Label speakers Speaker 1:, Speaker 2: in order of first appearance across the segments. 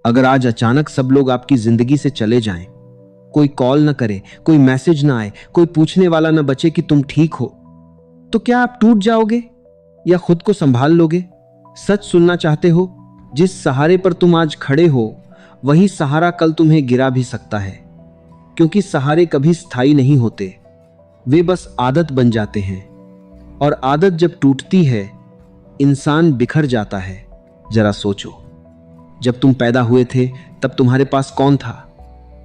Speaker 1: अगर आज अचानक सब लोग आपकी जिंदगी से चले जाएं, कोई कॉल न करे, कोई मैसेज ना आए, कोई पूछने वाला न बचे कि तुम ठीक हो, तो क्या आप टूट जाओगे या खुद को संभाल लोगे? सच सुनना चाहते हो? जिस सहारे पर तुम आज खड़े हो वही सहारा कल तुम्हें गिरा भी सकता है, क्योंकि सहारे कभी स्थायी नहीं होते, वे बस आदत बन जाते हैं। और आदत जब टूटती है इंसान बिखर जाता है। जरा सोचो, जब तुम पैदा हुए थे तब तुम्हारे पास कौन था?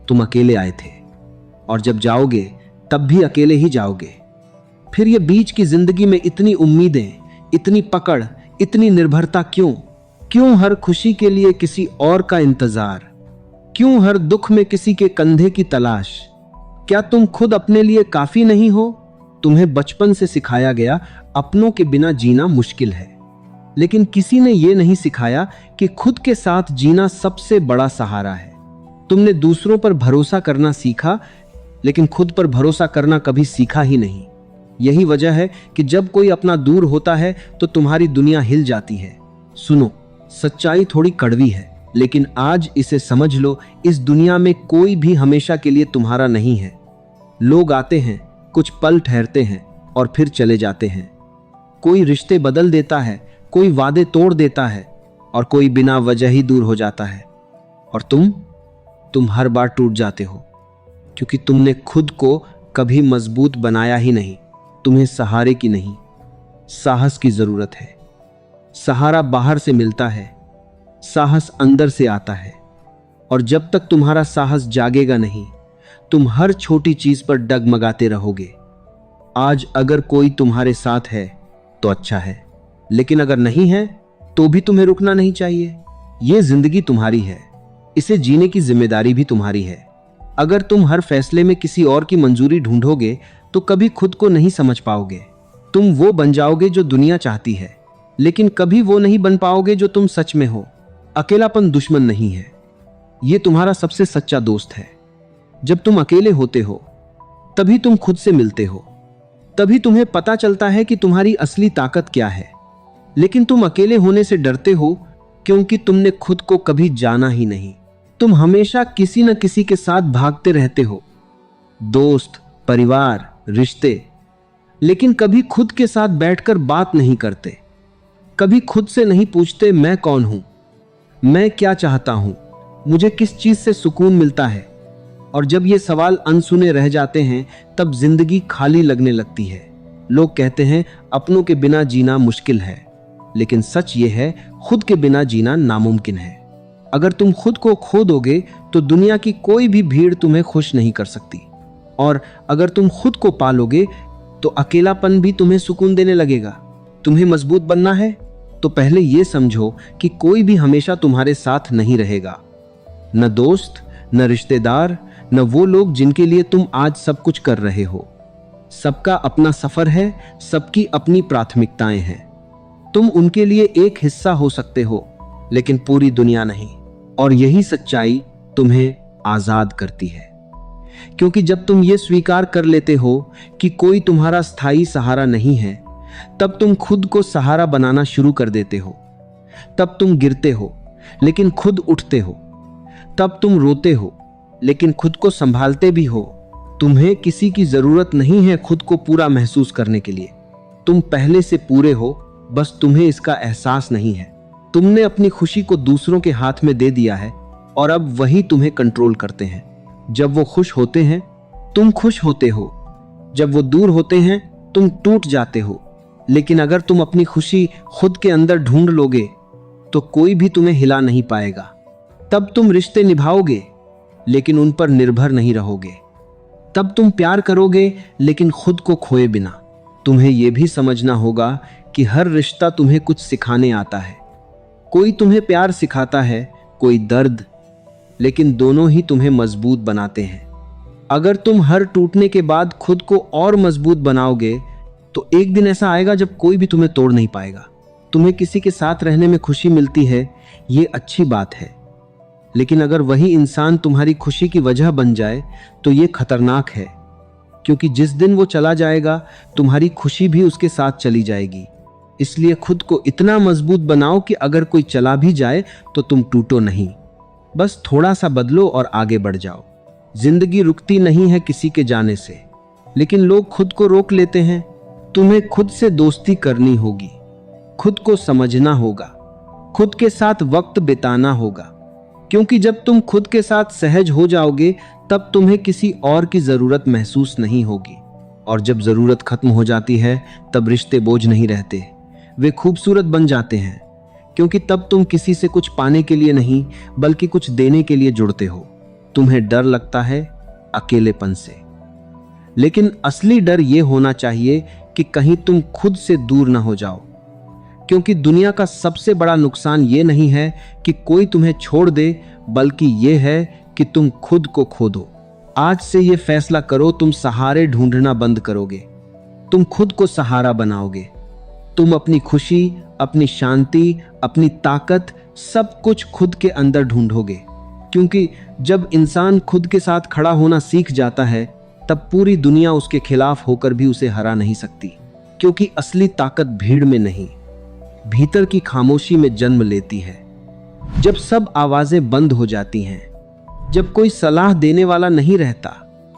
Speaker 1: तुम अकेले आए थे, और जब जाओगे तब भी अकेले ही जाओगे। फिर ये बीच की जिंदगी में इतनी उम्मीदें, इतनी पकड़, इतनी निर्भरता क्यों? क्यों हर खुशी के लिए किसी और का इंतजार? क्यों हर दुख में किसी के कंधे की तलाश? क्या तुम खुद अपने लिए काफी नहीं हो? तुम्हें बचपन से सिखाया गया अपनों के बिना जीना मुश्किल है, लेकिन किसी ने यह नहीं सिखाया कि खुद के साथ जीना सबसे बड़ा सहारा है। तुमने दूसरों पर भरोसा करना सीखा, लेकिन खुद पर भरोसा करना कभी सीखा ही नहीं। यही वजह है कि जब कोई अपना दूर होता है तो तुम्हारी दुनिया हिल जाती है। सुनो, सच्चाई थोड़ी कड़वी है, लेकिन आज इसे समझ लो, इस दुनिया में कोई भी हमेशा के लिए तुम्हारा नहीं है। लोग आते हैं, कुछ पल ठहरते हैं और फिर चले जाते हैं। कोई रिश्ते बदल देता है, कोई वादे तोड़ देता है, और कोई बिना वजह ही दूर हो जाता है। और तुम हर बार टूट जाते हो, क्योंकि तुमने खुद को कभी मजबूत बनाया ही नहीं। तुम्हें सहारे की नहीं, साहस की जरूरत है। सहारा बाहर से मिलता है, साहस अंदर से आता है। और जब तक तुम्हारा साहस जागेगा नहीं, तुम हर छोटी चीज पर डगमगाते रहोगे। आज अगर कोई तुम्हारे साथ है तो अच्छा है, लेकिन अगर नहीं है तो भी तुम्हें रुकना नहीं चाहिए। यह जिंदगी तुम्हारी है, इसे जीने की जिम्मेदारी भी तुम्हारी है। अगर तुम हर फैसले में किसी और की मंजूरी ढूंढोगे तो कभी खुद को नहीं समझ पाओगे। तुम वो बन जाओगे जो दुनिया चाहती है, लेकिन कभी वो नहीं बन पाओगे जो तुम सच में हो। अकेलापन दुश्मन नहीं है, ये तुम्हारा सबसे सच्चा दोस्त है। जब तुम अकेले होते हो तभी तुम खुद से मिलते हो, तभी तुम्हें पता चलता है कि तुम्हारी असली ताकत क्या है। लेकिन तुम अकेले होने से डरते हो क्योंकि तुमने खुद को कभी जाना ही नहीं। तुम हमेशा किसी न किसी के साथ भागते रहते हो, दोस्त, परिवार, रिश्ते, लेकिन कभी खुद के साथ बैठकर बात नहीं करते। कभी खुद से नहीं पूछते मैं कौन हूं, मैं क्या चाहता हूं, मुझे किस चीज से सुकून मिलता है। और जब ये सवाल अनसुने रह जाते हैं तब जिंदगी खाली लगने लगती है। लोग कहते हैं अपनों के बिना जीना मुश्किल है, लेकिन सच ये है खुद के बिना जीना नामुमकिन है। अगर तुम खुद को खो दोगे तो दुनिया की कोई भी भीड़ तुम्हें खुश नहीं कर सकती, और अगर तुम खुद को पालोगे तो अकेलापन भी तुम्हें सुकून देने लगेगा। तुम्हें मजबूत बनना है तो पहले ये समझो कि कोई भी हमेशा तुम्हारे साथ नहीं रहेगा। न दोस्त, न रिश्तेदार, न वो लोग जिनके लिए तुम आज सब कुछ कर रहे हो। सबका अपना सफर है, सबकी अपनी प्राथमिकताएं हैं। तुम उनके लिए एक हिस्सा हो सकते हो, लेकिन पूरी दुनिया नहीं। और यही सच्चाई तुम्हें आजाद करती है, क्योंकि जब तुम ये स्वीकार कर लेते हो कि कोई तुम्हारा स्थायी सहारा नहीं है, तब तुम खुद को सहारा बनाना शुरू कर देते हो। तब तुम गिरते हो लेकिन खुद उठते हो, तब तुम रोते हो लेकिन खुद को संभालते भी हो। तुम्हें किसी की जरूरत नहीं है खुद को पूरा महसूस करने के लिए। तुम पहले से पूरे हो, बस तुम्हें इसका एहसास नहीं है। तुमने अपनी खुशी को दूसरों के हाथ में दे दिया है और अब वही तुम्हें कंट्रोल करते हैं। जब वो खुश होते हैं तुम खुश होते हो, जब वो दूर होते हैं तुम टूट जाते हो। लेकिन अगर तुम अपनी खुशी खुद के अंदर ढूंढ लोगे तो कोई भी तुम्हें हिला नहीं पाएगा। तब तुम रिश्ते निभाओगे लेकिन उन पर निर्भर नहीं रहोगे। तब तुम प्यार करोगे लेकिन खुद को खोए बिना। तुम्हें यह भी समझना होगा कि हर रिश्ता तुम्हें कुछ सिखाने आता है। कोई तुम्हें प्यार सिखाता है, कोई दर्द, लेकिन दोनों ही तुम्हें मजबूत बनाते हैं। अगर तुम हर टूटने के बाद खुद को और मजबूत बनाओगे तो एक दिन ऐसा आएगा जब कोई भी तुम्हें तोड़ नहीं पाएगा। तुम्हें किसी के साथ रहने में खुशी मिलती है, ये अच्छी बात है, लेकिन अगर वही इंसान तुम्हारी खुशी की वजह बन जाए तो ये खतरनाक है, क्योंकि जिस दिन वो चला जाएगा तुम्हारी खुशी भी उसके साथ चली जाएगी। इसलिए खुद को इतना मजबूत बनाओ कि अगर कोई चला भी जाए तो तुम टूटो नहीं। बस थोड़ा सा बदलो और आगे बढ़ जाओ। जिंदगी रुकती नहीं है किसी के जाने से, लेकिन लोग खुद को रोक लेते हैं। तुम्हें खुद से दोस्ती करनी होगी, खुद को समझना होगा, खुद के साथ वक्त बिताना होगा, क्योंकि जब तुम खुद के साथ सहज हो जाओगे तब तुम्हें किसी और की जरूरत महसूस नहीं होगी। और जब जरूरत खत्म हो जाती है तब रिश्ते बोझ नहीं रहते, वे खूबसूरत बन जाते हैं, क्योंकि तब तुम किसी से कुछ पाने के लिए नहीं बल्कि कुछ देने के लिए जुड़ते हो। तुम्हें डर लगता है अकेलेपन से, लेकिन असली डर यह होना चाहिए कि कहीं तुम खुद से दूर ना हो जाओ, क्योंकि दुनिया का सबसे बड़ा नुकसान ये नहीं है कि कोई तुम्हें छोड़ दे, बल्कि यह है कि तुम खुद को खो दो। आज से यह फैसला करो, तुम सहारे ढूंढना बंद करोगे, तुम खुद को सहारा बनाओगे। तुम अपनी खुशी, अपनी शांति, अपनी ताकत सब कुछ खुद के अंदर ढूंढोगे, क्योंकि जब इंसान खुद के साथ खड़ा होना सीख जाता है तब पूरी दुनिया उसके खिलाफ होकर भी उसे हरा नहीं सकती, क्योंकि असली ताकत भीड़ में नहीं, भीतर की खामोशी में जन्म लेती है। जब सब आवाजें बंद हो जाती हैं, जब कोई सलाह देने वाला नहीं रहता,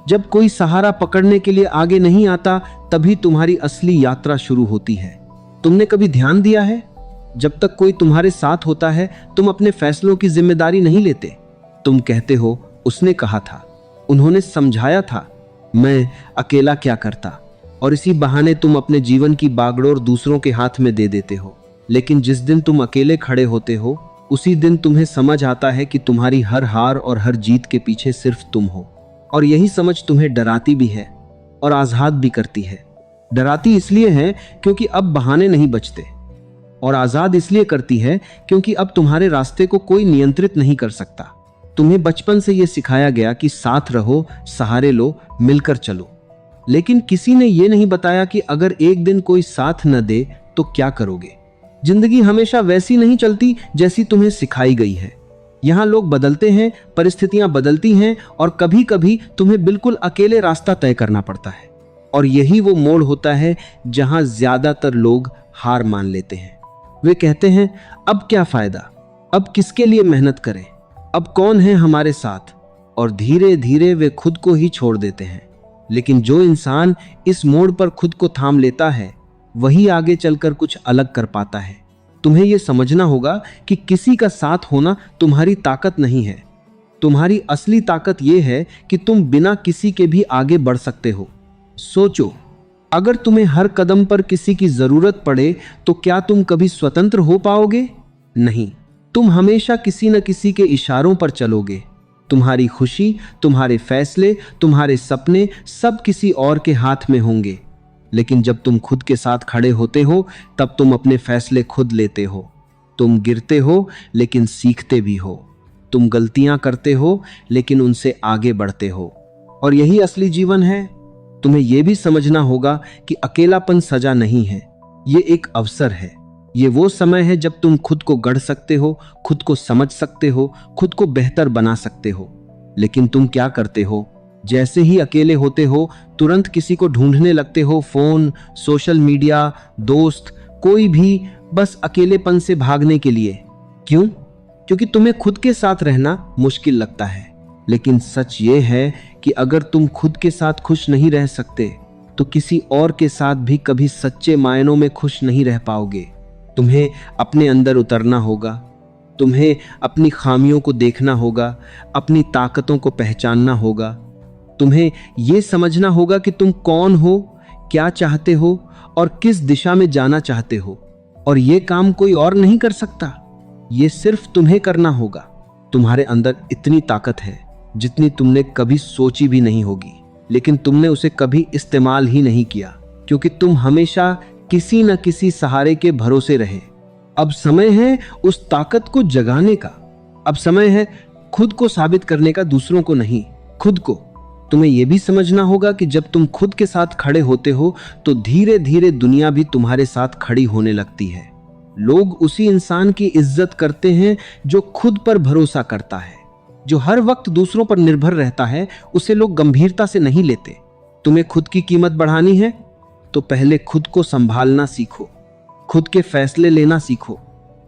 Speaker 1: जब कोई सहारा पकड़ने के लिए आगे नहीं आता, तभी तुम्हारी असली यात्रा शुरू होती है। तुमने कभी ध्यान दिया है, जब तक कोई तुम्हारे साथ होता है तुम अपने फैसलों की जिम्मेदारी नहीं लेते। तुम कहते हो उसने कहा था, उन्होंने समझाया था, मैं अकेला क्या करता, और इसी बहाने तुम अपने जीवन की बागडोर दूसरों के हाथ में दे देते हो। लेकिन जिस दिन तुम अकेले खड़े होते हो उसी दिन तुम्हें समझ आता है कि तुम्हारी हर हार और हर जीत के पीछे सिर्फ तुम हो। और यही समझ तुम्हें डराती भी है और आजाद भी करती है। डराती इसलिए है क्योंकि अब बहाने नहीं बचते, और आजाद इसलिए करती है क्योंकि अब तुम्हारे रास्ते को कोई नियंत्रित नहीं कर सकता। तुम्हें बचपन से यह सिखाया गया कि साथ रहो, सहारे लो, मिलकर चलो, लेकिन किसी ने यह नहीं बताया कि अगर एक दिन कोई साथ न दे तो क्या करोगे। जिंदगी हमेशा वैसी नहीं चलती जैसी तुम्हें सिखाई गई है। यहाँ लोग बदलते हैं, परिस्थितियां बदलती हैं, और कभी कभी तुम्हें बिल्कुल अकेले रास्ता तय करना पड़ता है। और यही वो मोड़ होता है जहां ज्यादातर लोग हार मान लेते हैं। वे कहते हैं, अब क्या फायदा, अब किसके लिए मेहनत करें, अब कौन है हमारे साथ, और धीरे धीरे वे खुद को ही छोड़ देते हैं। लेकिन जो इंसान इस मोड़ पर खुद को थाम लेता है वही आगे चलकर कुछ अलग कर पाता है। तुम्हें यह समझना होगा कि किसी का साथ होना तुम्हारी ताकत नहीं है। तुम्हारी असली ताकत यह है कि तुम बिना किसी के भी आगे बढ़ सकते हो। सोचो, अगर तुम्हें हर कदम पर किसी की जरूरत पड़े तो क्या तुम कभी स्वतंत्र हो पाओगे? नहीं, तुम हमेशा किसी न किसी के इशारों पर चलोगे। तुम्हारी खुशी, तुम्हारे फैसले, तुम्हारे सपने सब किसी और के हाथ में होंगे। लेकिन जब तुम खुद के साथ खड़े होते हो तब तुम अपने फैसले खुद लेते हो। तुम गिरते हो लेकिन सीखते भी हो, तुम गलतियां करते हो लेकिन उनसे आगे बढ़ते हो। और यही असली जीवन है। तुम्हें यह भी समझना होगा कि अकेलापन सजा नहीं है, ये एक अवसर है। ये वो समय है जब तुम खुद को गढ़ सकते हो, खुद को समझ सकते हो, खुद को बेहतर बना सकते हो। लेकिन तुम क्या करते हो? जैसे ही अकेले होते हो तुरंत किसी को ढूंढने लगते हो, फोन, सोशल मीडिया, दोस्त, कोई भी, बस अकेलेपन से भागने के लिए। क्यों? क्योंकि तुम्हें खुद के साथ रहना मुश्किल लगता है। लेकिन सच ये है कि अगर तुम खुद के साथ खुश नहीं रह सकते तो किसी और के साथ भी कभी सच्चे मायनों में खुश नहीं रह पाओगे। तुम्हें अपने अंदर उतरना होगा, तुम्हें अपनी खामियों को देखना होगा, अपनी ताकतों को पहचानना होगा। तुम्हें यह समझना होगा कि तुम कौन हो, क्या चाहते हो और किस दिशा में जाना चाहते हो। और यह काम कोई और नहीं कर सकता, यह सिर्फ तुम्हें करना होगा। तुम्हारे अंदर इतनी ताकत है जितनी तुमने कभी सोची भी नहीं होगी, लेकिन तुमने उसे कभी इस्तेमाल ही नहीं किया, क्योंकि तुम हमेशा किसी न किसी सहारे के भरोसे रहे। अब समय है उस ताकत को जगाने का। अब समय है खुद को साबित करने का, दूसरों को नहीं, खुद को। तुम्हें यह भी समझना होगा कि जब तुम खुद के साथ खड़े होते हो तो धीरे धीरे दुनिया भी तुम्हारे साथ खड़ी होने लगती है। लोग उसी इंसान की इज्जत करते हैं जो खुद पर भरोसा करता है। जो हर वक्त दूसरों पर निर्भर रहता है उसे लोग गंभीरता से नहीं लेते। तुम्हें खुद की कीमत बढ़ानी है तो पहले खुद को संभालना सीखो, खुद के फैसले लेना सीखो,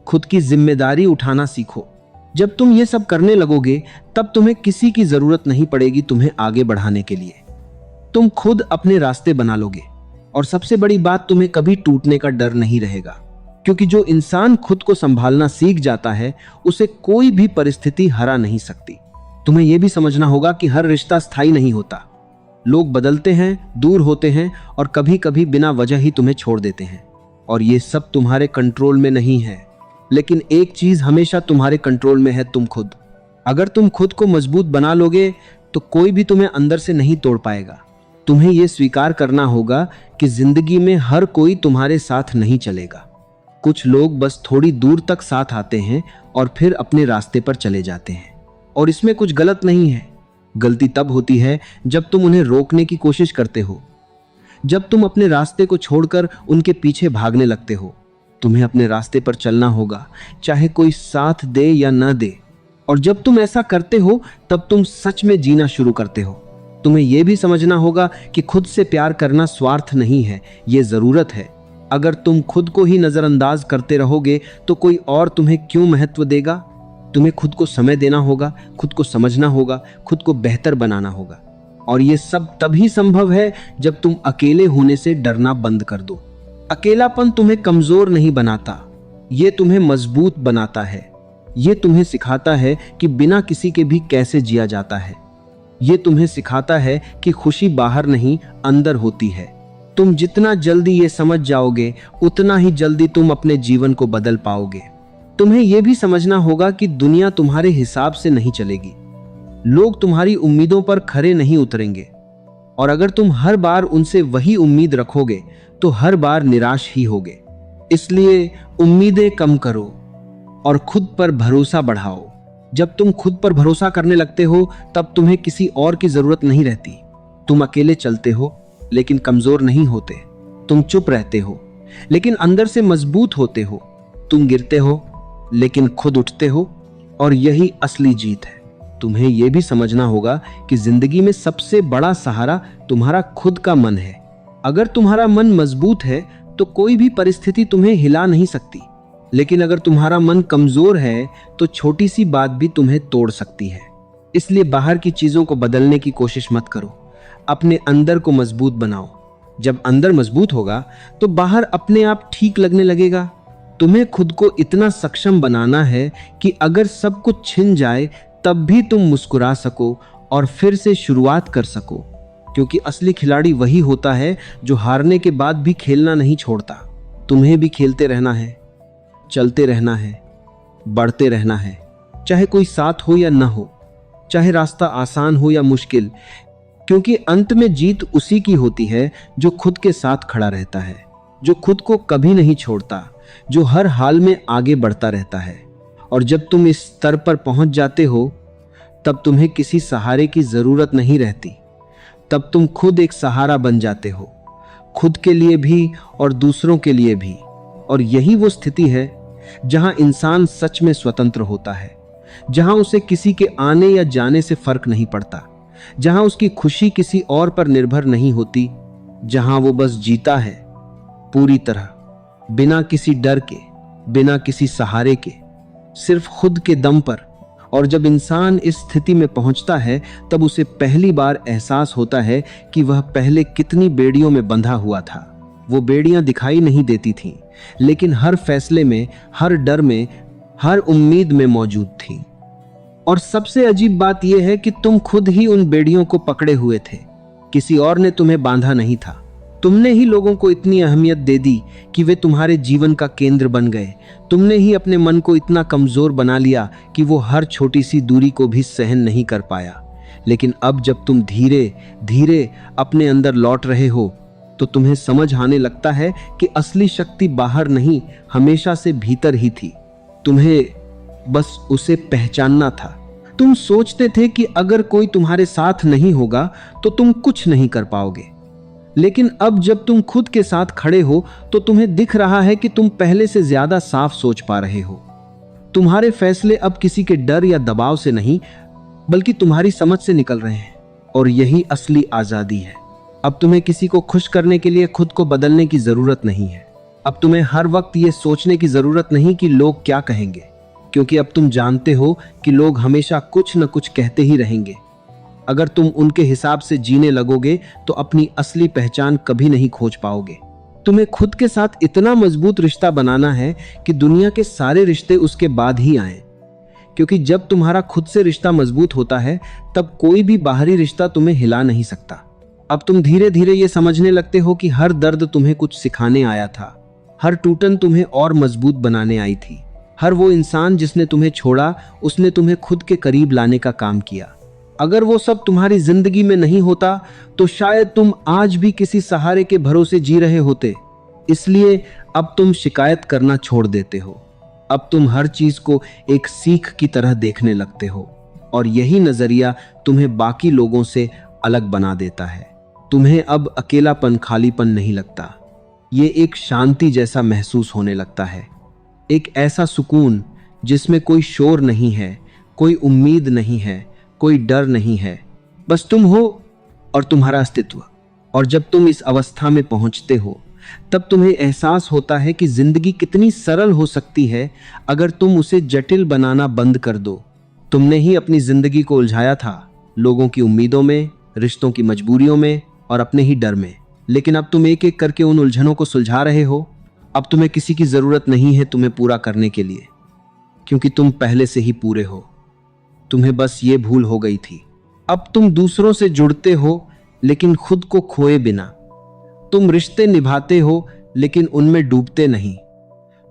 Speaker 1: खुद की जिम्मेदारी उठाना सीखो। जब तुम ये सब करने लगोगे तब तुम्हें किसी की जरूरत नहीं पड़ेगी तुम्हें आगे बढ़ाने के लिए। तुम खुद अपने रास्ते बना लोगे और सबसे बड़ी बात, तुम्हें कभी टूटने का डर नहीं रहेगा, क्योंकि जो इंसान खुद को संभालना सीख जाता है उसे कोई भी परिस्थिति हरा नहीं सकती। तुम्हें यह भी समझना होगा कि हर रिश्ता स्थायी नहीं होता। लोग बदलते हैं, दूर होते हैं और कभी कभी बिना वजह ही तुम्हें छोड़ देते हैं, और ये सब तुम्हारे कंट्रोल में नहीं है। लेकिन एक चीज हमेशा तुम्हारे कंट्रोल में है, तुम खुद। अगर तुम खुद को मजबूत बना लोगे तो कोई भी तुम्हें अंदर से नहीं तोड़ पाएगा। तुम्हें यह स्वीकार करना होगा कि जिंदगी में हर कोई तुम्हारे साथ नहीं चलेगा। कुछ लोग बस थोड़ी दूर तक साथ आते हैं और फिर अपने रास्ते पर चले जाते हैं, और इसमें कुछ गलत नहीं है। गलती तब होती है जब तुम उन्हें रोकने की कोशिश करते हो, जब तुम अपने रास्ते को छोड़कर उनके पीछे भागने लगते हो। तुम्हें अपने रास्ते पर चलना होगा, चाहे कोई साथ दे या न दे। और जब तुम ऐसा करते हो तब तुम सच में जीना शुरू करते हो। तुम्हें यह भी समझना होगा कि खुद से प्यार करना स्वार्थ नहीं है, ये जरूरत है। अगर तुम खुद को ही नजरअंदाज करते रहोगे तो कोई और तुम्हें क्यों महत्व देगा। तुम्हें खुद को समय देना होगा, खुद को समझना होगा, खुद को बेहतर बनाना होगा। और ये सब तभी संभव है जब तुम अकेले होने से डरना बंद कर दो। अकेलापन तुम्हें कमजोर नहीं बनाता, ये तुम्हें मजबूत बनाता है। ये तुम्हें सिखाता है कि बिना किसी के भी कैसे जिया जाता है। ये तुम्हें सिखाता है कि खुशी बाहर नहीं, अंदर होती है। तुम जितना जल्दी ये समझ जाओगे उतना ही जल्दी तुम अपने जीवन को बदल पाओगे। तुम्हें यह भी समझना होगा कि दुनिया तुम्हारे हिसाब से नहीं चलेगी। लोग तुम्हारी उम्मीदों पर खरे नहीं उतरेंगे, और अगर तुम हर बार उनसे वही उम्मीद रखोगे तो हर बार निराश ही होगे। इसलिए उम्मीदें कम करो और खुद पर भरोसा बढ़ाओ। जब तुम खुद पर भरोसा करने लगते हो तब तुम्हें किसी और की जरूरत नहीं रहती। तुम अकेले चलते हो लेकिन कमजोर नहीं होते। तुम चुप रहते हो लेकिन अंदर से मजबूत होते हो। तुम गिरते हो लेकिन खुद उठते हो, और यही असली जीत है। तुम्हें यह भी समझना होगा कि जिंदगी में सबसे बड़ा सहारा तुम्हारा खुद का मन है। अगर तुम्हारा मन मजबूत है तो कोई भी परिस्थिति तुम्हें हिला नहीं सकती, लेकिन अगर तुम्हारा मन कमजोर है तो छोटी सी बात भी तुम्हें तोड़ सकती है। इसलिए बाहर की चीजों को बदलने की कोशिश मत करो, अपने अंदर को मजबूत बनाओ। जब अंदर मजबूत होगा तो बाहर अपने आप ठीक लगने लगेगा। तुम्हें खुद को इतना सक्षम बनाना है कि अगर सब कुछ छिन जाए तब भी तुम मुस्कुरा सको और फिर से शुरुआत कर सको, क्योंकि असली खिलाड़ी वही होता है जो हारने के बाद भी खेलना नहीं छोड़ता। तुम्हें भी खेलते रहना है, चलते रहना है, बढ़ते रहना है, चाहे कोई साथ हो या न हो, चाहे रास्ता आसान हो या मुश्किल, क्योंकि अंत में जीत उसी की होती है जो खुद के साथ खड़ा रहता है, जो खुद को कभी नहीं छोड़ता, जो हर हाल में आगे बढ़ता रहता है। और जब तुम इस स्तर पर पहुंच जाते हो तब तुम्हें किसी सहारे की जरूरत नहीं रहती। तब तुम खुद एक सहारा बन जाते हो, खुद के लिए भी और दूसरों के लिए भी। और यही वो स्थिति है जहां इंसान सच में स्वतंत्र होता है, जहां उसे किसी के आने या जाने से फर्क नहीं पड़ता, जहां उसकी खुशी किसी और पर निर्भर नहीं होती, जहां वो बस जीता है पूरी तरह, बिना किसी डर के, बिना किसी सहारे के, सिर्फ खुद के दम पर। और जब इंसान इस स्थिति में पहुंचता है तब उसे पहली बार एहसास होता है कि वह पहले कितनी बेड़ियों में बंधा हुआ था। वो बेड़ियां दिखाई नहीं देती थीं, लेकिन हर फैसले में, हर डर में, हर उम्मीद में मौजूद थी। और सबसे अजीब बात यह है कि तुम खुद ही उन बेड़ियों को पकड़े हुए थे, किसी और ने तुम्हें बांधा नहीं था। तुमने ही लोगों को इतनी अहमियत दे दी कि वे तुम्हारे जीवन का केंद्र बन गए। तुमने ही अपने मन को इतना कमजोर बना लिया कि वो हर छोटी सी दूरी को भी सहन नहीं कर पाया। लेकिन अब जब तुम धीरे धीरे अपने अंदर लौट रहे हो तो तुम्हें समझ आने लगता है कि असली शक्ति बाहर नहीं, हमेशा से भीतर ही थी। तुम्हें बस उसे पहचानना था। तुम सोचते थे कि अगर कोई तुम्हारे साथ नहीं होगा तो तुम कुछ नहीं कर पाओगे, लेकिन अब जब तुम खुद के साथ खड़े हो तो तुम्हें दिख रहा है कि तुम पहले से ज्यादा साफ सोच पा रहे हो। तुम्हारे फैसले अब किसी के डर या दबाव से नहीं, बल्कि तुम्हारी समझ से निकल रहे हैं, और यही असली आजादी है। अब तुम्हें किसी को खुश करने के लिए खुद को बदलने की जरूरत नहीं है। अब तुम्हें हर वक्त ये सोचने की जरूरत नहीं कि लोग क्या कहेंगे। क्योंकि अब तुम जानते हो कि लोग हमेशा कुछ न कुछ कहते ही रहेंगे। अगर तुम उनके हिसाब से जीने लगोगे तो अपनी असली पहचान कभी नहीं खोज पाओगे। तुम्हें खुद के साथ इतना मजबूत रिश्ता बनाना है कि दुनिया के सारे रिश्ते उसके बाद ही आएं। क्योंकि जब तुम्हारा खुद से रिश्ता मजबूत होता है तब कोई भी बाहरी रिश्ता तुम्हें हिला नहीं सकता। अब तुम धीरे धीरे ये समझने लगते हो कि हर दर्द तुम्हें कुछ सिखाने आया था, हर टूटन तुम्हें और मजबूत बनाने आई थी, हर वो इंसान जिसने तुम्हें छोड़ा उसने तुम्हें खुद के करीब लाने का काम किया। अगर वो सब तुम्हारी जिंदगी में नहीं होता तो शायद तुम आज भी किसी सहारे के भरोसे जी रहे होते। इसलिए अब तुम शिकायत करना छोड़ देते हो। अब तुम हर चीज को एक सीख की तरह देखने लगते हो और यही नजरिया तुम्हें बाकी लोगों से अलग बना देता है। तुम्हें अब अकेलापन, खालीपन नहीं लगता। ये एक शांति जैसा महसूस होने लगता है, एक ऐसा सुकून जिसमें कोई शोर नहीं है, कोई उम्मीद नहीं है, कोई डर नहीं है, बस तुम हो और तुम्हारा अस्तित्व। और जब तुम इस अवस्था में पहुंचते हो तब तुम्हें एहसास होता है कि जिंदगी कितनी सरल हो सकती है अगर तुम उसे जटिल बनाना बंद कर दो। तुमने ही अपनी जिंदगी को उलझाया था, लोगों की उम्मीदों में, रिश्तों की मजबूरियों में और अपने ही डर में। लेकिन अब तुम एक एक करके उन उलझनों को सुलझा रहे हो। अब तुम्हें किसी की जरूरत नहीं है तुम्हें पूरा करने के लिए, क्योंकि तुम पहले से ही पूरे हो। तुम्हें बस ये भूल हो गई थी। अब तुम दूसरों से जुड़ते हो लेकिन खुद को खोए बिना। तुम रिश्ते निभाते हो लेकिन उनमें डूबते नहीं।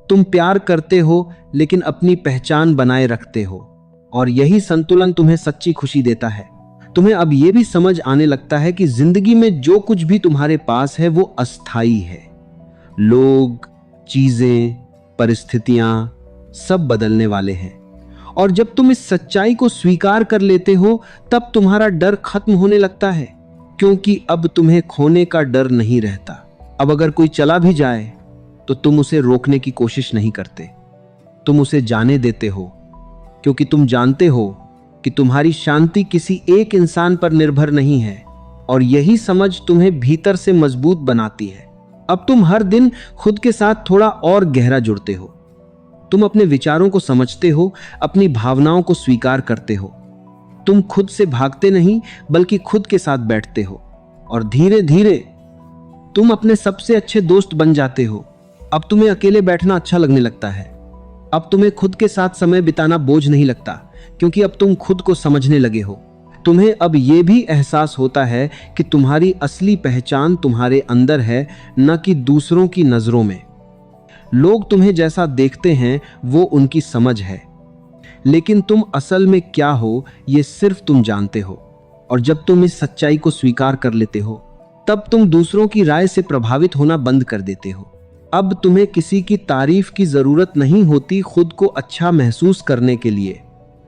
Speaker 1: तुम प्यार करते हो लेकिन अपनी पहचान बनाए रखते हो। और यही संतुलन तुम्हें सच्ची खुशी देता है। तुम्हें अब यह भी समझ आने लगता है कि जिंदगी में जो कुछ भी तुम्हारे पास है वो अस्थाई है। लोग, चीजें, परिस्थितियां सब बदलने वाले हैं। और जब तुम इस सच्चाई को स्वीकार कर लेते हो तब तुम्हारा डर खत्म होने लगता है, क्योंकि अब तुम्हें खोने का डर नहीं रहता। अब अगर कोई चला भी जाए तो तुम उसे रोकने की कोशिश नहीं करते, तुम उसे जाने देते हो, क्योंकि तुम जानते हो कि तुम्हारी शांति किसी एक इंसान पर निर्भर नहीं है। और यही समझ तुम्हें भीतर से मजबूत बनाती है। अब तुम हर दिन खुद के साथ थोड़ा और गहरा जुड़ते हो। तुम अपने विचारों को समझते हो, अपनी भावनाओं को स्वीकार करते हो। तुम खुद से भागते नहीं बल्कि खुद के साथ बैठते हो। और धीरे धीरे तुम अपने सबसे अच्छे दोस्त बन जाते हो। अब तुम्हें अकेले बैठना अच्छा लगने लगता है। अब तुम्हें खुद के साथ समय बिताना बोझ नहीं लगता, क्योंकि अब तुम खुद को समझने लगे हो। तुम्हें अब यह भी एहसास होता है कि तुम्हारी असली पहचान तुम्हारे अंदर है, न कि दूसरों की नजरों में। लोग तुम्हें जैसा देखते हैं वो उनकी समझ है, लेकिन तुम असल में क्या हो ये सिर्फ तुम जानते हो। और जब तुम इस सच्चाई को स्वीकार कर लेते हो तब तुम दूसरों की राय से प्रभावित होना बंद कर देते हो। अब तुम्हें किसी की तारीफ की जरूरत नहीं होती खुद को अच्छा महसूस करने के लिए,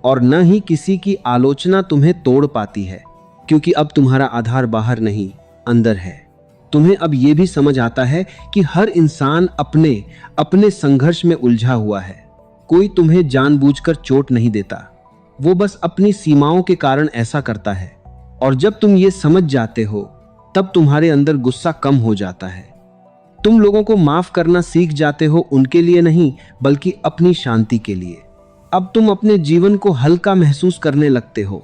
Speaker 1: और न ही किसी की आलोचना तुम्हें तोड़ पाती है, क्योंकि अब तुम्हारा आधार बाहर नहीं अंदर है। तुम्हें अब यह भी समझ आता है कि हर इंसान अपने अपने संघर्ष में उलझा हुआ है। कोई तुम्हें जानबूझकर चोट नहीं देता, वो बस अपनी सीमाओं के कारण ऐसा करता है। और जब तुम ये समझ जाते हो तब तुम्हारे अंदर गुस्सा कम हो जाता है। तुम लोगों को माफ करना सीख जाते हो, उनके लिए नहीं बल्कि अपनी शांति के लिए। अब तुम अपने जीवन को हल्का महसूस करने लगते हो।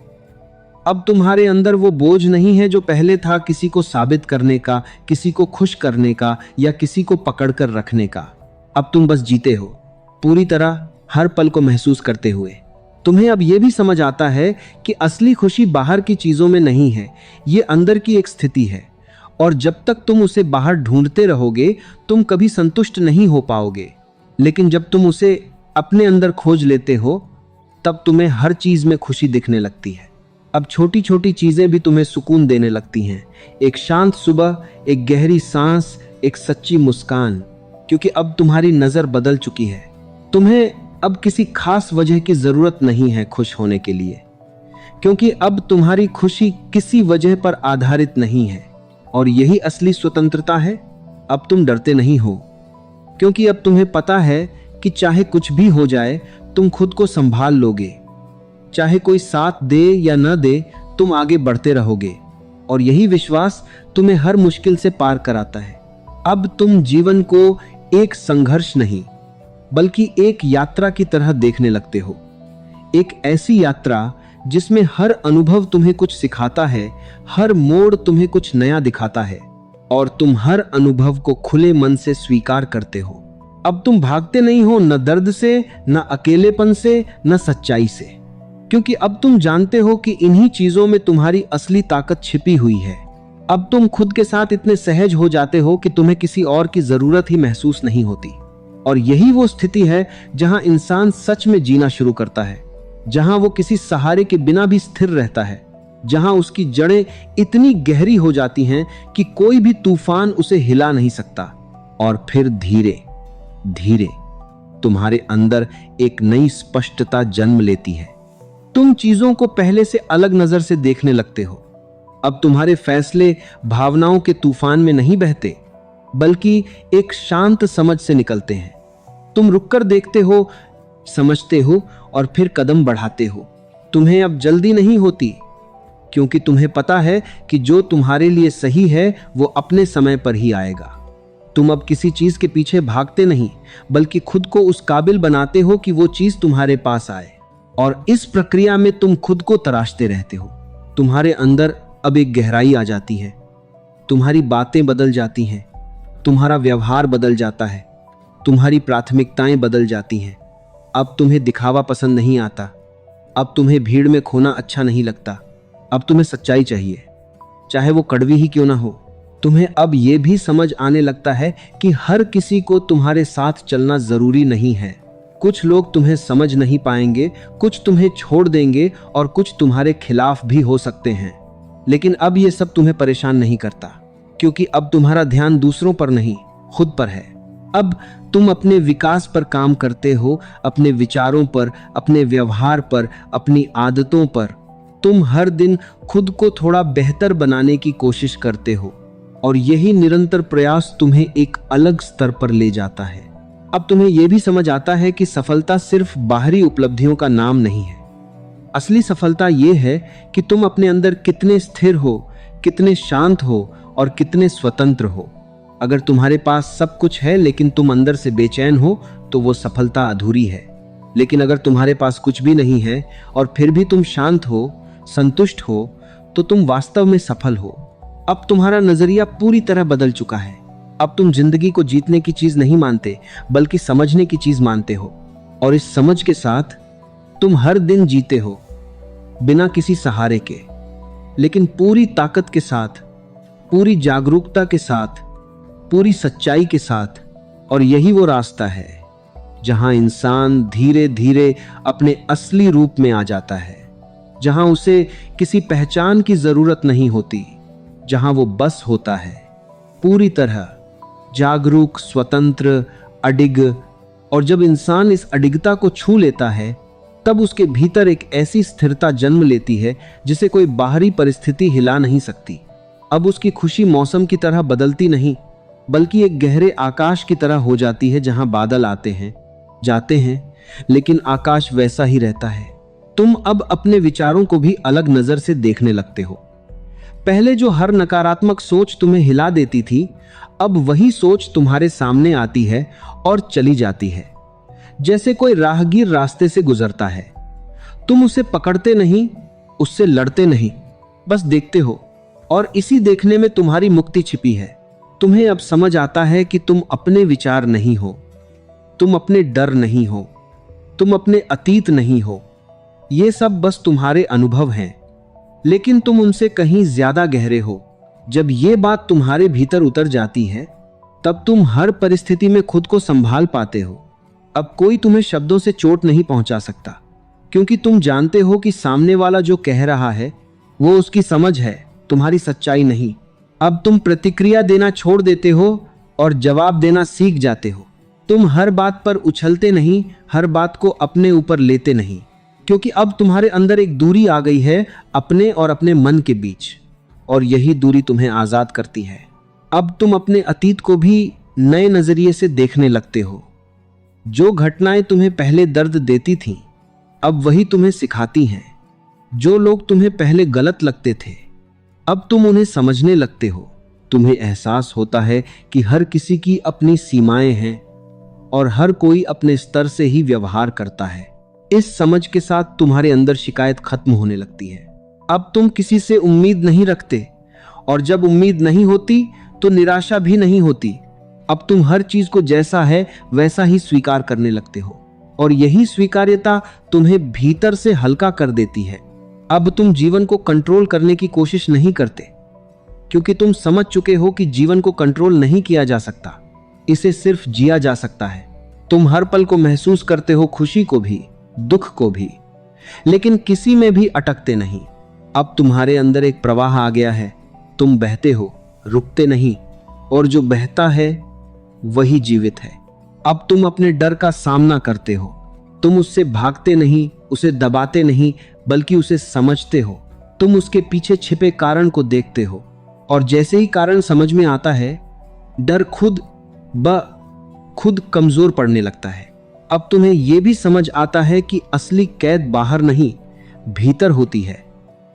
Speaker 1: अब तुम्हारे अंदर वो बोझ नहीं है जो पहले था, किसी को साबित करने का, किसी को खुश करने का या किसी को पकड़कर रखने का। अब तुम बस जीते हो, पूरी तरह हर पल को महसूस करते हुए। तुम्हें अब यह भी समझ आता है कि असली खुशी बाहर की चीजों में नहीं है, ये अंदर की एक स्थिति है। और जब तक तुम उसे बाहर ढूंढते रहोगे तुम कभी संतुष्ट नहीं हो पाओगे। लेकिन जब तुम उसे अपने अंदर खोज लेते हो तब तुम्हें हर चीज में खुशी दिखने लगती है। अब छोटी छोटी चीजें भी तुम्हें सुकून देने लगती हैं। एक शांत सुबह, एक गहरी सांस, एक सच्ची मुस्कान, क्योंकि अब तुम्हारी नजर बदल चुकी है। तुम्हें अब किसी खास वजह की जरूरत नहीं है खुश होने के लिए, क्योंकि अब तुम्हारी खुशी किसी वजह पर आधारित नहीं है। और यही असली स्वतंत्रता है। अब तुम डरते नहीं हो, क्योंकि अब तुम्हें पता है कि चाहे कुछ भी हो जाए तुम खुद को संभाल लोगे। चाहे कोई साथ दे या न दे, तुम आगे बढ़ते रहोगे। और यही विश्वास तुम्हें हर मुश्किल से पार कराता है। अब तुम जीवन को एक संघर्ष नहीं बल्कि एक यात्रा की तरह देखने लगते हो। एक ऐसी यात्रा जिसमें हर अनुभव तुम्हें कुछ सिखाता है, हर मोड़ तुम्हें कुछ नया दिखाता है और तुम हर अनुभव को खुले मन से स्वीकार करते हो। अब तुम भागते नहीं हो, न दर्द से, न अकेलेपन से, न सच्चाई से, क्योंकि अब तुम जानते हो कि इन्हीं चीजों में तुम्हारी असली ताकत छिपी हुई है। अब तुम खुद के साथ इतने सहज हो जाते हो कि तुम्हें किसी और की जरूरत ही महसूस नहीं होती। और यही वो स्थिति है जहां इंसान सच में जीना शुरू करता है, जहां वो किसी सहारे के बिना भी स्थिर रहता है, जहां उसकी जड़ें इतनी गहरी हो जाती हैं कि कोई भी तूफान उसे हिला नहीं सकता। और फिर धीरे धीरे तुम्हारे अंदर एक नई स्पष्टता जन्म लेती है। तुम चीजों को पहले से अलग नजर से देखने लगते हो। अब तुम्हारे फैसले भावनाओं के तूफान में नहीं बहते, बल्कि एक शांत समझ से निकलते हैं। तुम रुककर देखते हो, समझते हो और फिर कदम बढ़ाते हो। तुम्हें अब जल्दी नहीं होती, क्योंकि तुम्हें पता है कि जो तुम्हारे लिए सही है वो अपने समय पर ही आएगा। तुम अब किसी चीज के पीछे भागते नहीं, बल्कि खुद को उस काबिल बनाते हो कि वो चीज तुम्हारे पास आए। और इस प्रक्रिया में तुम खुद को तराशते रहते हो। तुम्हारे अंदर अब एक गहराई आ जाती है, तुम्हारी बातें बदल जाती हैं, तुम्हारा व्यवहार बदल जाता है, तुम्हारी प्राथमिकताएं बदल जाती हैं। अब तुम्हें दिखावा पसंद नहीं आता, अब तुम्हें भीड़ में खोना अच्छा नहीं लगता, अब तुम्हें सच्चाई चाहिए, चाहे वो कड़वी ही क्यों ना हो। तुम्हें अब ये भी समझ आने लगता है कि हर किसी को तुम्हारे साथ चलना जरूरी नहीं है। कुछ लोग तुम्हें समझ नहीं पाएंगे, कुछ तुम्हें छोड़ देंगे और कुछ तुम्हारे खिलाफ भी हो सकते हैं। लेकिन अब ये सब तुम्हें परेशान नहीं करता, क्योंकि अब तुम्हारा ध्यान दूसरों पर नहीं, खुद पर है। अब तुम अपने विकास पर काम करते हो, अपने विचारों पर, अपने व्यवहार पर, अपनी आदतों पर। तुम हर दिन खुद को थोड़ा बेहतर बनाने की कोशिश करते हो और यही निरंतर प्रयास तुम्हें एक अलग स्तर पर ले जाता है। अब तुम्हें यह भी समझ आता है कि सफलता सिर्फ बाहरी उपलब्धियों का नाम नहीं है। असली सफलता यह है कि तुम अपने अंदर कितने स्थिर हो, कितने शांत हो और कितने स्वतंत्र हो। अगर तुम्हारे पास सब कुछ है लेकिन तुम अंदर से बेचैन हो, तो वो सफलता अधूरी है। लेकिन अगर तुम्हारे पास कुछ भी नहीं है और फिर भी तुम शांत हो, संतुष्ट हो, तो तुम वास्तव में सफल हो। अब तुम्हारा नजरिया पूरी तरह बदल चुका है। अब तुम जिंदगी को जीतने की चीज नहीं मानते, बल्कि समझने की चीज मानते हो। और इस समझ के साथ तुम हर दिन जीते हो, बिना किसी सहारे के, लेकिन पूरी ताकत के साथ, पूरी जागरूकता के साथ, पूरी सच्चाई के साथ। और यही वो रास्ता है जहां इंसान धीरे धीरे अपने असली रूप में आ जाता है, जहां उसे किसी पहचान की जरूरत नहीं होती, जहां वो बस होता है, पूरी तरह जागरूक, स्वतंत्र, अडिग। और जब इंसान इस अडिगता को छू लेता है, तब उसके भीतर एक ऐसी स्थिरता जन्म लेती है जिसे कोई बाहरी परिस्थिति हिला नहीं सकती। अब उसकी खुशी मौसम की तरह बदलती नहीं, बल्कि एक गहरे आकाश की तरह हो जाती है, जहां बादल आते हैं, जाते हैं, लेकिन आकाश वैसा ही रहता है। तुम अब अपने विचारों को भी अलग नजर से देखने लगते हो। पहले जो हर नकारात्मक सोच तुम्हें हिला देती थी, अब वही सोच तुम्हारे सामने आती है और चली जाती है, जैसे कोई राहगीर रास्ते से गुजरता है। तुम उसे पकड़ते नहीं, उससे लड़ते नहीं, बस देखते हो। और इसी देखने में तुम्हारी मुक्ति छिपी है। तुम्हें अब समझ आता है कि तुम अपने विचार नहीं हो, तुम अपने डर नहीं हो, तुम अपने अतीत नहीं हो। ये सब बस तुम्हारे अनुभव हैं, लेकिन तुम उनसे कहीं ज्यादा गहरे हो। जब ये बात तुम्हारे भीतर उतर जाती है, तब तुम हर परिस्थिति में खुद को संभाल पाते हो। अब कोई तुम्हें शब्दों से चोट नहीं पहुंचा सकता, क्योंकि तुम जानते हो कि सामने वाला जो कह रहा है वो उसकी समझ है, तुम्हारी सच्चाई नहीं। अब तुम प्रतिक्रिया देना छोड़ देते हो और जवाब देना सीख जाते हो। तुम हर बात पर उछलते नहीं, हर बात को अपने ऊपर लेते नहीं, क्योंकि अब तुम्हारे अंदर एक दूरी आ गई है अपने और अपने मन के बीच, और यही दूरी तुम्हें आजाद करती है। अब तुम अपने अतीत को भी नए नजरिए से देखने लगते हो। जो घटनाएं तुम्हें पहले दर्द देती थीं, अब वही तुम्हें सिखाती हैं। जो लोग तुम्हें पहले गलत लगते थे, अब तुम उन्हें समझने लगते हो। तुम्हें एहसास होता है कि हर किसी की अपनी सीमाएं हैं, और हर कोई अपने स्तर से ही व्यवहार करता है। इस समझ के साथ तुम्हारे अंदर शिकायत खत्म होने लगती है। अब तुम किसी से उम्मीद नहीं रखते, और जब उम्मीद नहीं होती तो निराशा भी नहीं होती। अब तुम हर चीज को जैसा है वैसा ही स्वीकार करने लगते हो, और यही स्वीकार्यता तुम्हें भीतर से हल्का कर देती है। अब तुम जीवन को कंट्रोल करने की कोशिश नहीं करते, क्योंकि तुम समझ चुके हो कि जीवन को कंट्रोल नहीं किया जा सकता, इसे सिर्फ जिया जा सकता है। तुम हर पल को महसूस करते हो, खुशी को भी, दुख को भी, लेकिन किसी में भी अटकते नहीं। अब तुम्हारे अंदर एक प्रवाह आ गया है। तुम बहते हो, रुकते नहीं, और जो बहता है वही जीवित है। अब तुम अपने डर का सामना करते हो। तुम उससे भागते नहीं, उसे दबाते नहीं, बल्कि उसे समझते हो। तुम उसके पीछे छिपे कारण को देखते हो, और जैसे ही कारण समझ में आता है, डर खुद कमजोर पड़ने लगता है। अब तुम्हें यह भी समझ आता है कि असली कैद बाहर नहीं, भीतर होती है।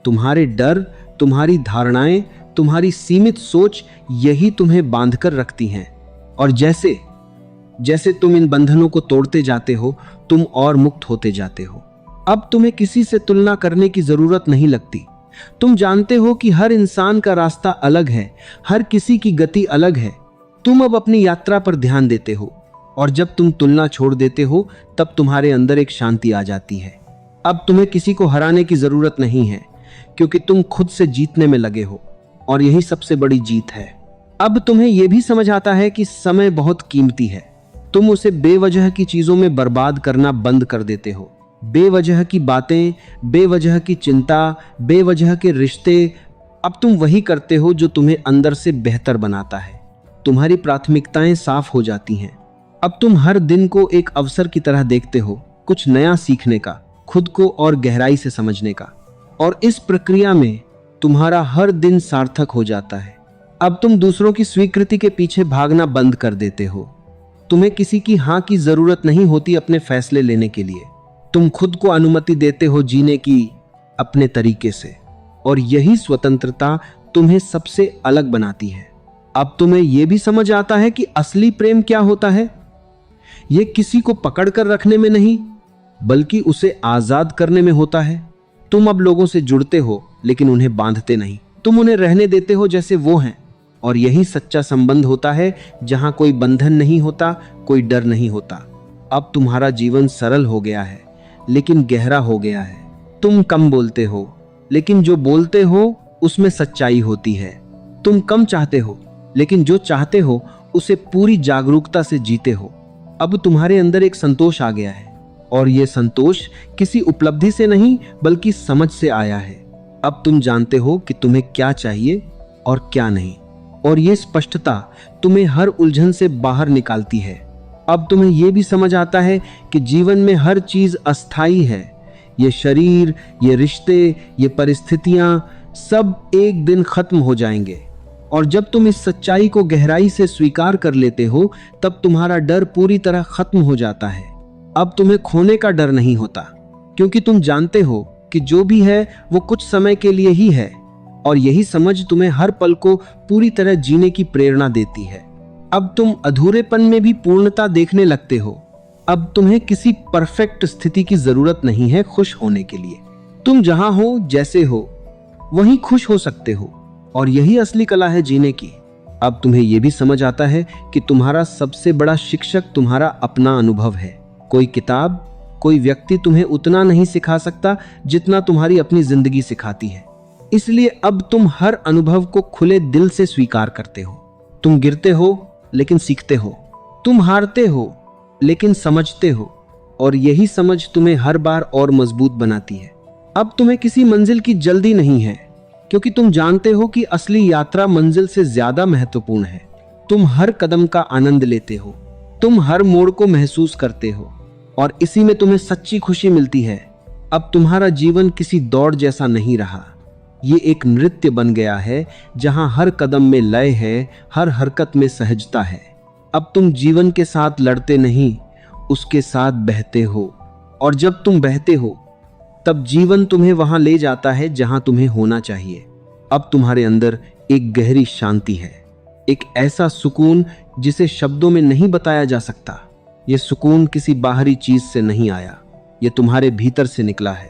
Speaker 1: तुम्हारे डर, तुम्हारी धारणाएं, तुम्हारी सीमित सोच, यही तुम्हें बांधकर रखती हैं। और जैसे जैसे तुम इन बंधनों को तोड़ते जाते हो, तुम और मुक्त होते जाते हो। अब तुम्हें किसी से तुलना करने की जरूरत नहीं लगती। तुम जानते हो कि हर इंसान का रास्ता अलग है, हर किसी की गति अलग है। तुम अब अपनी यात्रा पर ध्यान देते हो, और जब तुम तुलना छोड़ देते हो, तब तुम्हारे अंदर एक शांति आ जाती है। अब तुम्हें किसी को हराने की जरूरत नहीं है, क्योंकि तुम खुद से जीतने में लगे हो, और यही सबसे बड़ी जीत है। अब तुम्हें यह भी समझ आता है कि समय बहुत कीमती है। तुम उसे बेवजह की चीजों में बर्बाद करना बंद कर देते हो। बेवजह की बातें, बेवजह की चिंता, बेवजह के रिश्ते। अब तुम वही करते हो जो तुम्हें अंदर से बेहतर बनाता है। तुम्हारी प्राथमिकताएं साफ हो जाती हैं। अब तुम हर दिन को एक अवसर की तरह देखते हो, कुछ नया सीखने का, खुद को और गहराई से समझने का, और इस प्रक्रिया में तुम्हारा हर दिन सार्थक हो जाता है। अब तुम दूसरों की स्वीकृति के पीछे भागना बंद कर देते हो। तुम्हें किसी की हाँ की जरूरत नहीं होती अपने फैसले लेने के लिए। तुम खुद को अनुमति देते हो जीने की अपने तरीके से, और यही स्वतंत्रता तुम्हें सबसे अलग बनाती है। अब तुम्हें यह भी समझ आता है कि असली प्रेम क्या होता है। यह किसी को पकड़ कर रखने में नहीं, बल्कि उसे आजाद करने में होता है। तुम अब लोगों से जुड़ते हो, लेकिन उन्हें बांधते नहीं। तुम उन्हें रहने देते हो जैसे वो हैं, और यही सच्चा संबंध होता है, जहां कोई बंधन नहीं होता, कोई डर नहीं होता। अब तुम्हारा जीवन सरल हो गया है, लेकिन गहरा हो गया है। तुम कम बोलते हो, लेकिन जो बोलते हो उसमें सच्चाई होती है। तुम कम चाहते हो, लेकिन जो चाहते हो उसे पूरी जागरूकता से जीते हो। अब तुम्हारे अंदर एक संतोष आ गया है, और यह संतोष किसी उपलब्धि से नहीं, बल्कि समझ से आया है। अब तुम जानते हो कि तुम्हें क्या चाहिए और क्या नहीं, और यह स्पष्टता तुम्हें हर उलझन से बाहर निकालती है। अब तुम्हें यह भी समझ आता है कि जीवन में हर चीज अस्थाई है। ये शरीर, ये रिश्ते, ये परिस्थितियां, सब एक दिन खत्म हो जाएंगे। और जब तुम इस सच्चाई को गहराई से स्वीकार कर लेते हो, तब तुम्हारा डर पूरी तरह खत्म हो जाता है। अब तुम्हें खोने का डर नहीं होता, क्योंकि तुम जानते हो कि जो भी है वो कुछ समय के लिए ही है, और यही समझ तुम्हें हर पल को पूरी तरह जीने की प्रेरणा देती है। अब तुम अधूरेपन में भी पूर्णता देखने लगते हो। अब तुम्हें किसी परफेक्ट स्थिति की जरूरत नहीं है खुश होने के लिए। तुम जहां हो, जैसे हो, वहीं खुश हो सकते हो, और यही असली कला है जीने की। अब तुम्हें यह भी समझ आता है कि तुम्हारा सबसे बड़ा शिक्षक तुम्हारा अपना अनुभव है। कोई किताब, कोई व्यक्ति तुम्हें उतना नहीं सिखा सकता जितना तुम्हारी अपनी जिंदगी सिखाती है। इसलिए अब तुम हर अनुभव को खुले दिल से स्वीकार करते हो। तुम गिरते हो, लेकिन सीखते हो। तुम हारते हो, लेकिन समझते हो, और यही समझ तुम्हें हर बार और मजबूत बनाती है। अब तुम्हें किसी मंजिल की जल्दी नहीं है, क्योंकि तुम जानते हो कि असली यात्रा मंजिल से ज्यादा महत्वपूर्ण है। तुम हर कदम का आनंद लेते हो, तुम हर मोड़ को महसूस करते हो, और इसी में तुम्हें सच्ची खुशी मिलती है। अब तुम्हारा जीवन किसी दौड़ जैसा नहीं रहा, ये एक नृत्य बन गया है, जहां हर कदम में लय है, हर हरकत में सहजता है। अब तुम जीवन के साथ लड़ते नहीं, उसके साथ बहते हो, और जब तुम बहते हो, तब जीवन तुम्हें वहां ले जाता है जहां तुम्हें होना चाहिए। अब तुम्हारे अंदर एक गहरी शांति है, एक ऐसा सुकून जिसे शब्दों में नहीं बताया जा सकता। ये सुकून किसी बाहरी चीज से नहीं आया, ये तुम्हारे भीतर से निकला है।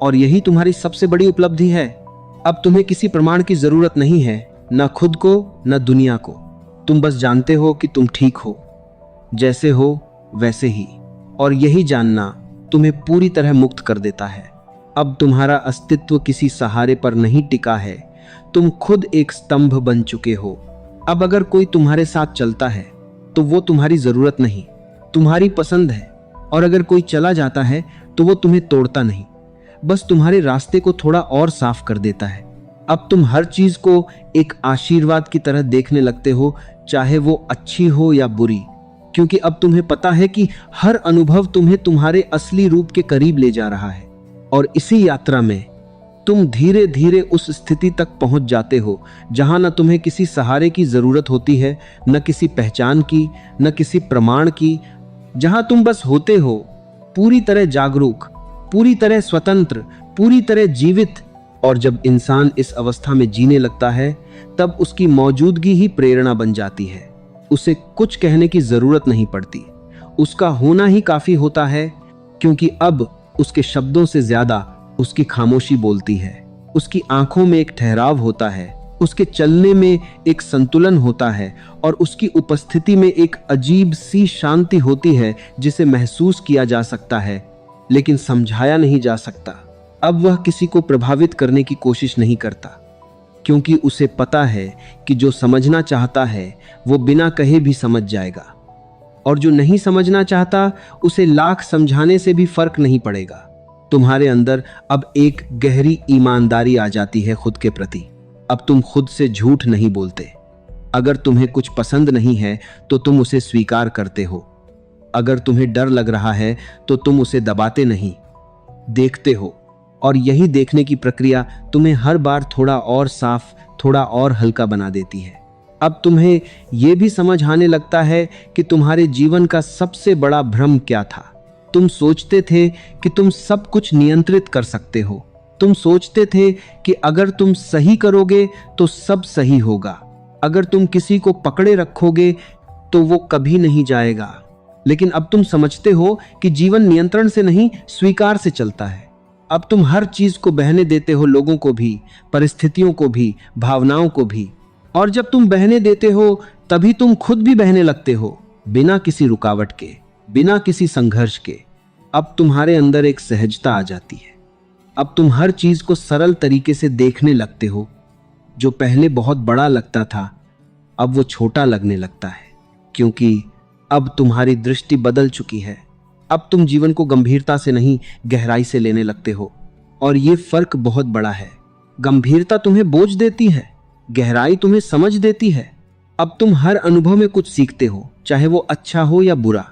Speaker 1: और यही तुम्हारी सबसे बड़ी उपलब्धि है। अब तुम्हें किसी प्रमाण की जरूरत नहीं है, न खुद को न दुनिया को। तुम बस जानते हो कि तुम ठीक हो, जैसे हो वैसे ही। और यही जानना तुम्हें पूरी तरह मुक्त कर देता है। अब तुम्हारा अस्तित्व किसी सहारे पर नहीं टिका है, तुम खुद एक स्तंभ बन चुके हो। अब अगर कोई तुम्हारे साथ चलता है तो वो तुम्हारी जरूरत नहीं, तुम्हारी पसंद है। और अगर कोई चला जाता है तो वो तुम्हें तोड़ता नहीं, बस तुम्हारे रास्ते को थोड़ा और साफ कर देता है। अब तुम हर चीज को एक आशीर्वाद की तरह देखने लगते हो, चाहे वो अच्छी हो या बुरी, क्योंकि अब तुम्हें पता है कि हर अनुभव तुम्हें तुम्हारे असली रूप के करीब ले जा रहा है। और इसी यात्रा में तुम धीरे धीरे उस स्थिति तक पहुंच जाते हो जहां न तुम्हें किसी सहारे की जरूरत होती है, न किसी पहचान की, न किसी प्रमाण की। जहां तुम बस होते हो, पूरी तरह जागरूक, पूरी तरह स्वतंत्र, पूरी तरह जीवित। और जब इंसान इस अवस्था में जीने लगता है तब उसकी मौजूदगी ही प्रेरणा बन जाती है। उसे कुछ कहने की जरूरत नहीं पड़ती, उसका होना ही काफी होता है, क्योंकि अब उसके शब्दों से ज्यादा उसकी खामोशी बोलती है। उसकी आंखों में एक ठहराव होता है, उसके चलने में एक संतुलन होता है, और उसकी उपस्थिति में एक अजीब सी शांति होती है जिसे महसूस किया जा सकता है लेकिन समझाया नहीं जा सकता। अब वह किसी को प्रभावित करने की कोशिश नहीं करता, क्योंकि उसे पता है कि जो समझना चाहता है वो बिना कहे भी समझ जाएगा, और जो नहीं समझना चाहता उसे लाख समझाने से भी फर्क नहीं पड़ेगा। तुम्हारे अंदर अब एक गहरी ईमानदारी आ जाती है खुद के प्रति। अब तुम खुद से झूठ नहीं बोलते। अगर तुम्हें कुछ पसंद नहीं है तो तुम उसे स्वीकार करते हो। अगर तुम्हें डर लग रहा है तो तुम उसे दबाते नहीं, देखते हो। और यही देखने की प्रक्रिया तुम्हें हर बार थोड़ा और साफ, थोड़ा और हल्का बना देती है। अब तुम्हें यह भी समझ आने लगता है कि तुम्हारे जीवन का सबसे बड़ा भ्रम क्या था। तुम सोचते थे कि तुम सब कुछ नियंत्रित कर सकते हो। तुम सोचते थे कि अगर तुम सही करोगे तो सब सही होगा, अगर तुम किसी को पकड़े रखोगे तो वो कभी नहीं जाएगा। लेकिन अब तुम समझते हो कि जीवन नियंत्रण से नहीं, स्वीकार से चलता है। अब तुम हर चीज को बहने देते हो, लोगों को भी, परिस्थितियों को भी, भावनाओं को भी। और जब तुम बहने देते हो तभी तुम खुद भी बहने लगते हो, बिना किसी रुकावट के, बिना किसी संघर्ष के। अब तुम्हारे अंदर एक सहजता आ जाती है। अब तुम हर चीज को सरल तरीके से देखने लगते हो। जो पहले बहुत बड़ा लगता था अब वो छोटा लगने लगता है, क्योंकि अब तुम्हारी दृष्टि बदल चुकी है। अब तुम जीवन को गंभीरता से नहीं, गहराई से लेने लगते हो। और ये फर्क बहुत बड़ा है। गंभीरता तुम्हें बोझ देती है, गहराई तुम्हें समझ देती है। अब तुम हर अनुभव में कुछ सीखते हो, चाहे वो अच्छा हो या बुरा,